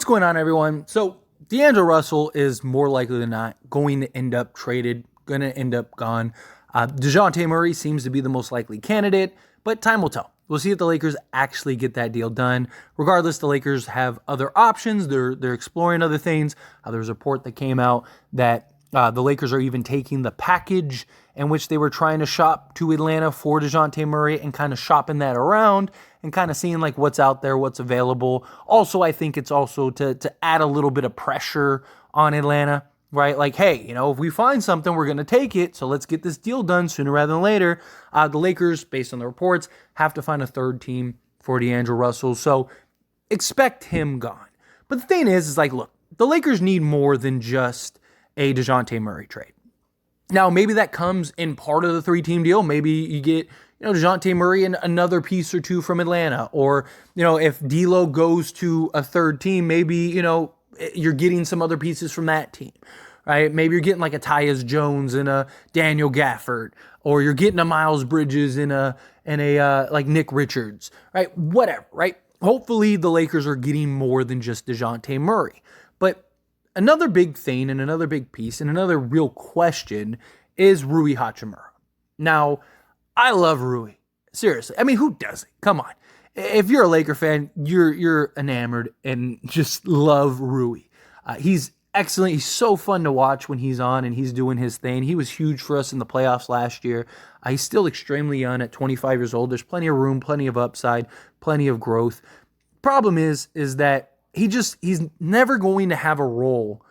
going on, everyone? So, D'Angelo Russell is more likely than not going to end up traded, going to end up gone. Dejounte Murray seems to be the most likely candidate, but time will tell. We'll see if the Lakers actually get that deal done. Regardless, the Lakers have other options. They're exploring other things. There was a report that came out that the Lakers are even taking the package in which they were trying to shop to Atlanta for Dejounte Murray and kind of shopping that around and kind of seeing like what's out there, what's available. Also, I think it's also to add a little bit of pressure on Atlanta, right? Like, hey, if we find something, we're going to take it. So let's get this deal done sooner rather than later. The Lakers, based on the reports, have to find a third team for D'Angelo Russell. So expect him gone. But the thing is like, look, the Lakers need more than just a Dejounte Murray trade. Now, maybe that comes in part of the three-team deal. Maybe you get, Dejounte Murray and another piece or two from Atlanta. Or, if D'Lo goes to a third team, maybe, you're getting some other pieces from that team, right? Maybe you're getting like a Tyus Jones and a Daniel Gafford, or you're getting a Miles Bridges and a like Nick Richards, right? Whatever, right? Hopefully the Lakers are getting more than just Dejounte Murray. But another big thing and another big piece and another real question is Rui Hachimura. Now, I love Rui. Seriously. I mean, who doesn't? Come on. If you're a Laker fan, you're enamored and just love Rui. He's excellent. He's so fun to watch when he's on and he's doing his thing. He was huge for us in the playoffs last year. He's still extremely young at 25 years old. There's plenty of room, plenty of upside, plenty of growth. Problem is that he's never going to have a role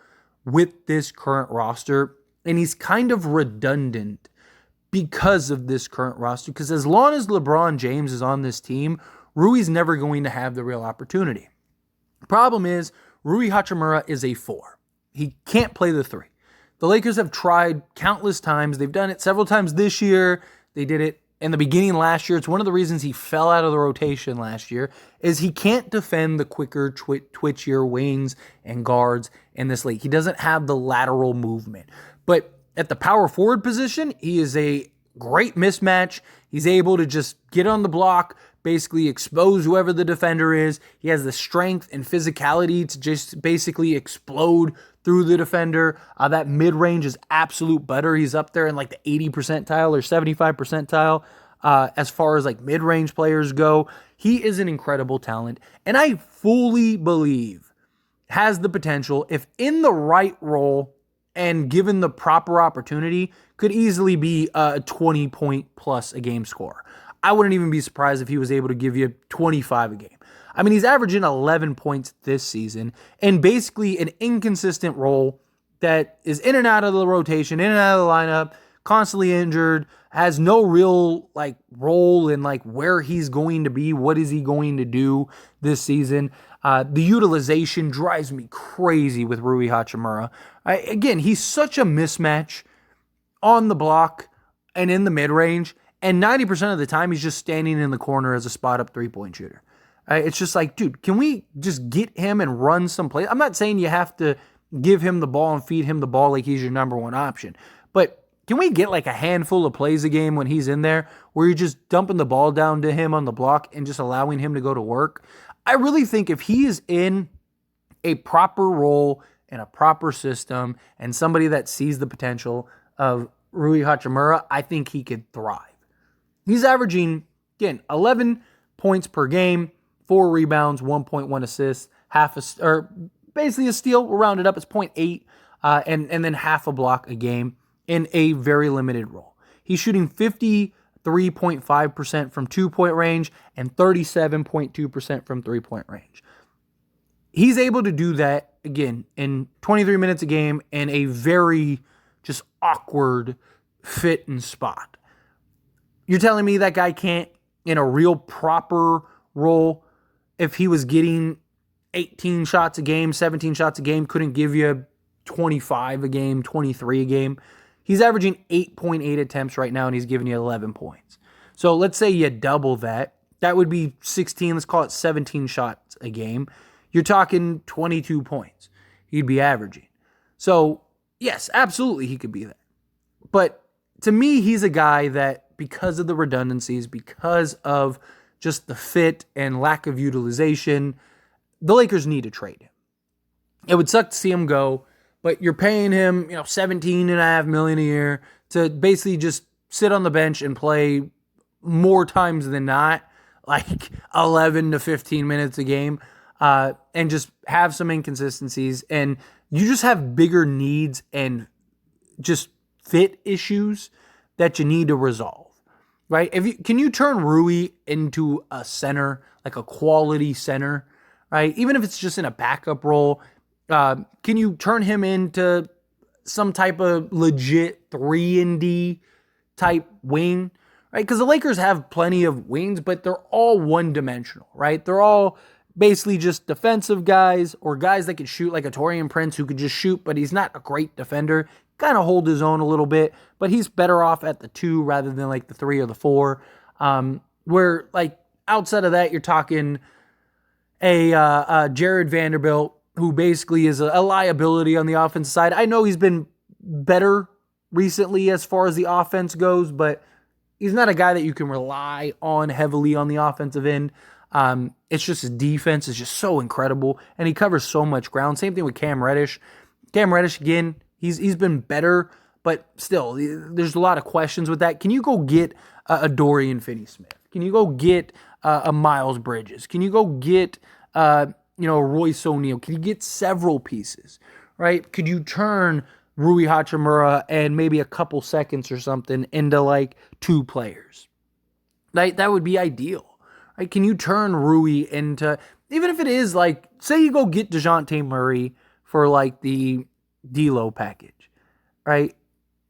with this current roster, and he's kind of redundant because of this current roster, because as long as LeBron James is on this team, Rui's never going to have the real opportunity. Problem is, Rui Hachimura is a 4. He can't play the 3. The Lakers have tried countless times. They've done it several times this year. They did it in the beginning last year. It's one of the reasons he fell out of the rotation last year, is he can't defend the quicker, twitchier wings and guards in this league. He doesn't have the lateral movement. But at the power forward position, he is a great mismatch. He's able to just get on the block, basically expose whoever the defender is. He has the strength and physicality to just basically explode through the defender. That mid-range is absolute butter. He's up there in like the 80 percentile or 75 percentile as far as like mid-range players go. He is an incredible talent, and I fully believe has the potential, if in the right role and given the proper opportunity, could easily be a 20-point plus a game scorer. I wouldn't even be surprised if he was able to give you 25 a game. I mean, he's averaging 11 points this season in basically an inconsistent role that is in and out of the rotation, in and out of the lineup, constantly injured, has no real like role in like where he's going to be, what is he going to do this season. The utilization drives me crazy with Rui Hachimura. Again, he's such a mismatch on the block and in the mid-range, and 90% of the time he's just standing in the corner as a spot-up three-point shooter. It's just like, dude, can we just get him and run some plays? I'm not saying you have to give him the ball and feed him the ball like he's your number one option, but can we get like a handful of plays a game when he's in there where you're just dumping the ball down to him on the block and just allowing him to go to work? I really think if he is in a proper role in a proper system and somebody that sees the potential of Rui Hachimura, I think he could thrive. He's averaging, again, 11 points per game, 4 rebounds, 1.1 assists, basically a steal. We'll round it up. It's 0.8, and then half a block a game in a very limited role. He's shooting 53.5% from 2-point range and 37.2% from 3-point range. He's able to do that, again, in 23 minutes a game in a very just awkward fit and spot. You're telling me that guy can't, in a real proper role, if he was getting 18 shots a game, 17 shots a game, couldn't give you 25 a game, 23 a game? He's averaging 8.8 attempts right now, and he's giving you 11 points. So let's say you double that. That would be 16, let's call it 17 shots a game. You're talking 22 points he'd be averaging. So, yes, absolutely he could be that. But to me, he's a guy that, because of the redundancies, because of just the fit and lack of utilization, the Lakers need to trade him. It would suck to see him go, but you're paying him, $17.5 million a year to basically just sit on the bench and play more times than not, like 11 to 15 minutes a game, and just have some inconsistencies. And you just have bigger needs and just fit issues that you need to resolve, right? Can you turn Rui into a center, like a quality center, right? Even if it's just in a backup role, can you turn him into some type of legit 3-and-D type wing, right? Because the Lakers have plenty of wings, but they're all one-dimensional, right? They're all basically just defensive guys or guys that can shoot, like a Taurean Prince who could just shoot, but he's not a great defender. Kind of hold his own a little bit, but he's better off at the 2 rather than like the 3 or the 4. Where like outside of that, you're talking a Jared Vanderbilt, who basically is a liability on the offensive side. I know he's been better recently as far as the offense goes, but he's not a guy that you can rely on heavily on the offensive end. It's just his defense is just so incredible, and he covers so much ground. Same thing with Cam Reddish. Cam Reddish, again, he's been better, but still, there's a lot of questions with that. Can you go get a Dorian Finney-Smith? Can you go get a Miles Bridges? Can you go get Royce O'Neal? Can you get several pieces, right? Could you turn Rui Hachimura and maybe a couple seconds or something into like 2 players? That would be ideal, right? Can you turn Rui into, even if it is like, say you go get Dejounte Murray for like the D'Lo package, right?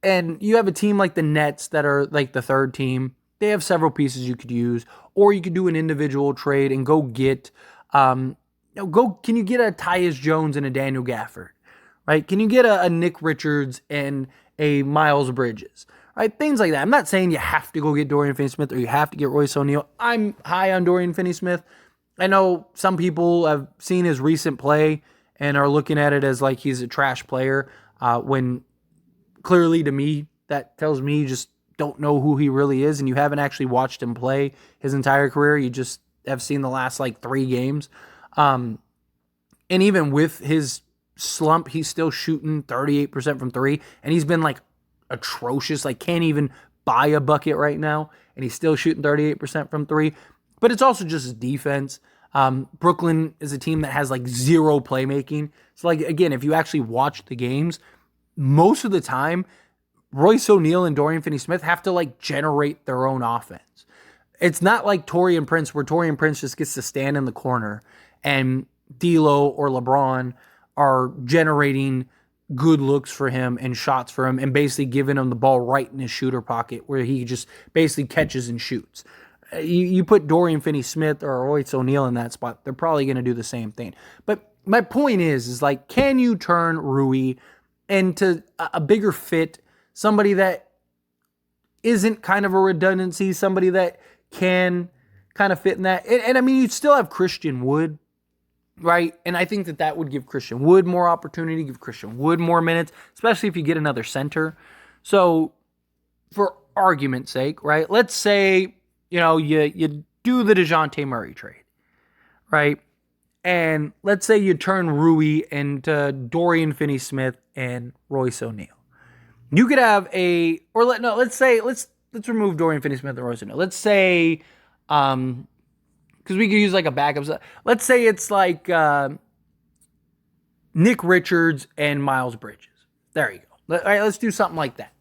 And you have a team like the Nets that are like the 3rd team. They have several pieces you could use, or you could do an individual trade and go get, can you get a Tyus Jones and a Daniel Gafford, right? Can you get a Nick Richards and a Miles Bridges, right? Things like that. I'm not saying you have to go get Dorian Finney-Smith or you have to get Royce O'Neal. I'm high on Dorian Finney-Smith. I know some people have seen his recent play and are looking at it as like he's a trash player, when clearly to me, that tells me you just don't know who he really is and you haven't actually watched him play his entire career. You just have seen the last like 3 games. And even with his slump, he's still shooting 38% from 3, and he's been like atrocious, like can't even buy a bucket right now, and he's still shooting 38% from 3. But it's also just his defense. Brooklyn is a team that has like 0 playmaking. So like, again, if you actually watch the games, most of the time, Royce O'Neal and Dorian Finney-Smith have to like generate their own offense. It's not like Taurean Prince, where Taurean Prince just gets to stand in the corner and D'Lo or LeBron are generating good looks for him and shots for him and basically giving him the ball right in his shooter pocket where he just basically catches and shoots. You put Dorian Finney-Smith or Royce O'Neal in that spot, they're probably going to do the same thing. But my point is like, can you turn Rui into a bigger fit, somebody that isn't kind of a redundancy, somebody that can kind of fit in that? And I mean, you'd still have Christian Wood, right? And I think that would give Christian Wood more opportunity, give Christian Wood more minutes, especially if you get another center. So for argument's sake, right, let's say, you do the Dejounte Murray trade, right? And let's say you turn Rui into Dorian Finney-Smith and Royce O'Neal. You could have let's remove Dorian Finney-Smith and Royce O'Neal. Let's say, because we could use like a backup. Let's say it's like Nick Richards and Miles Bridges. There you go. All right, let's do something like that.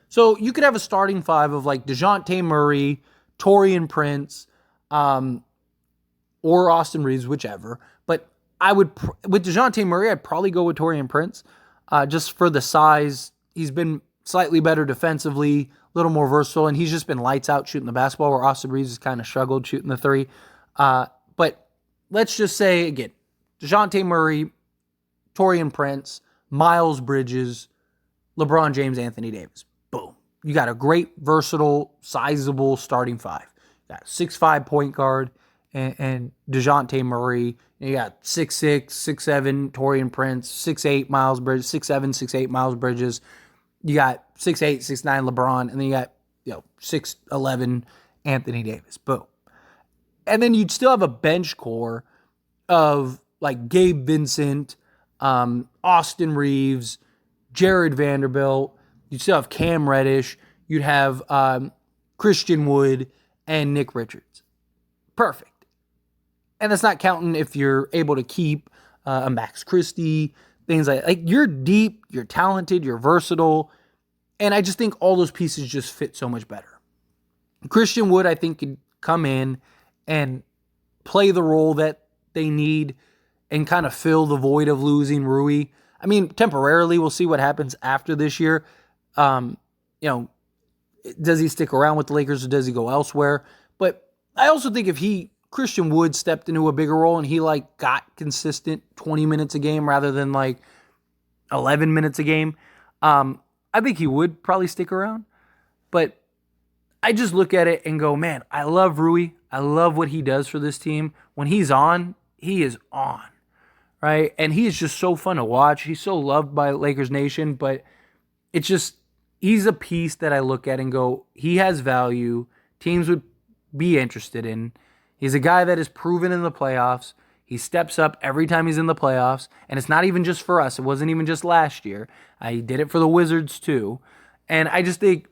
So you could have a starting 5 of like Dejounte Murray, Taurean Prince, or Austin Reeves, whichever. But I would, with Dejounte Murray, I'd probably go with Taurean Prince, just for the size. He's been slightly better defensively, a little more versatile, and he's just been lights out shooting the basketball, where Austin Reeves has kind of struggled shooting the 3. But let's just say, again, Dejounte Murray, Taurean Prince, Miles Bridges, LeBron James, Anthony Davis. Boom. You got a great, versatile, sizable starting 5. You got 6'5" point guard and Dejounte Murray. You got 6'6", 6'7", Taurean Prince, 6'8", Miles Bridges, 6'7", 6'8", Miles Bridges. You got 6'8", 6'9", LeBron, and then you got 6'11", Anthony Davis. Boom. And then you'd still have a bench core of like Gabe Vincent, Austin Reeves, Jared Vanderbilt. You'd still have Cam Reddish. You'd have Christian Wood and Nick Richards. Perfect. And that's not counting if you're able to keep a Max Christie, things like you're deep, you're talented, you're versatile. And I just think all those pieces just fit so much better. Christian Wood, I think, could come in and play the role that they need and kind of fill the void of losing Rui. I mean, temporarily, we'll see what happens after this year. Does he stick around with the Lakers or does he go elsewhere? But I also think if Christian Wood stepped into a bigger role and he got consistent 20 minutes a game rather than 11 minutes a game, I think he would probably stick around. But I just look at it and go, man, I love Rui. I love what he does for this team. When he's on, he is on, right? And he is just so fun to watch. He's so loved by Lakers Nation, but it's just, he's a piece that I look at and go, he has value. Teams would be interested in. He's a guy that is proven in the playoffs. He steps up every time he's in the playoffs, and it's not even just for us. It wasn't even just last year. He did it for the Wizards too. And I just think,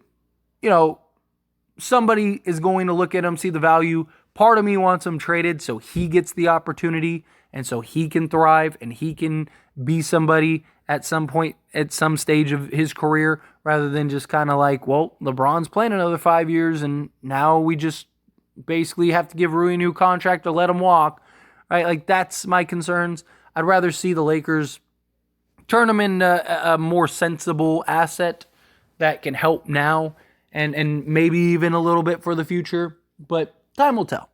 somebody is going to look at him, see the value. Part of me wants him traded so he gets the opportunity and so he can thrive and he can be somebody at some point, at some stage of his career, rather than just kind of LeBron's playing another 5 years and now we just basically have to give Rui a new contract to let him walk. Right? That's my concerns. I'd rather see the Lakers turn him into a more sensible asset that can help now and maybe even a little bit for the future. But time will tell.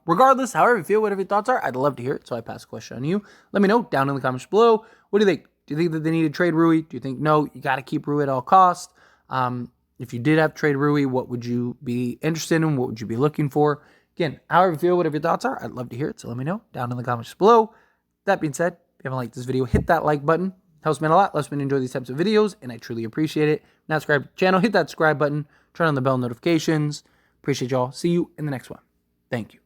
Regardless, however you feel, whatever your thoughts are, I'd love to hear it. So I pass the question on you. Let me know down in the comments below. What do you think? Do you think that they need to trade Rui? Do you think, no, you got to keep Rui at all costs? If you did have to trade Rui, what would you be interested in? What would you be looking for? Again, however you feel, whatever your thoughts are, I'd love to hear it. So let me know down in the comments below. That being said, if you haven't liked this video, hit that like button. Helps me a lot. Lets me enjoy these types of videos, and I truly appreciate it. Now subscribe to the channel. Hit that subscribe button. Turn on the bell notifications. Appreciate y'all. See you in the next one. Thank you.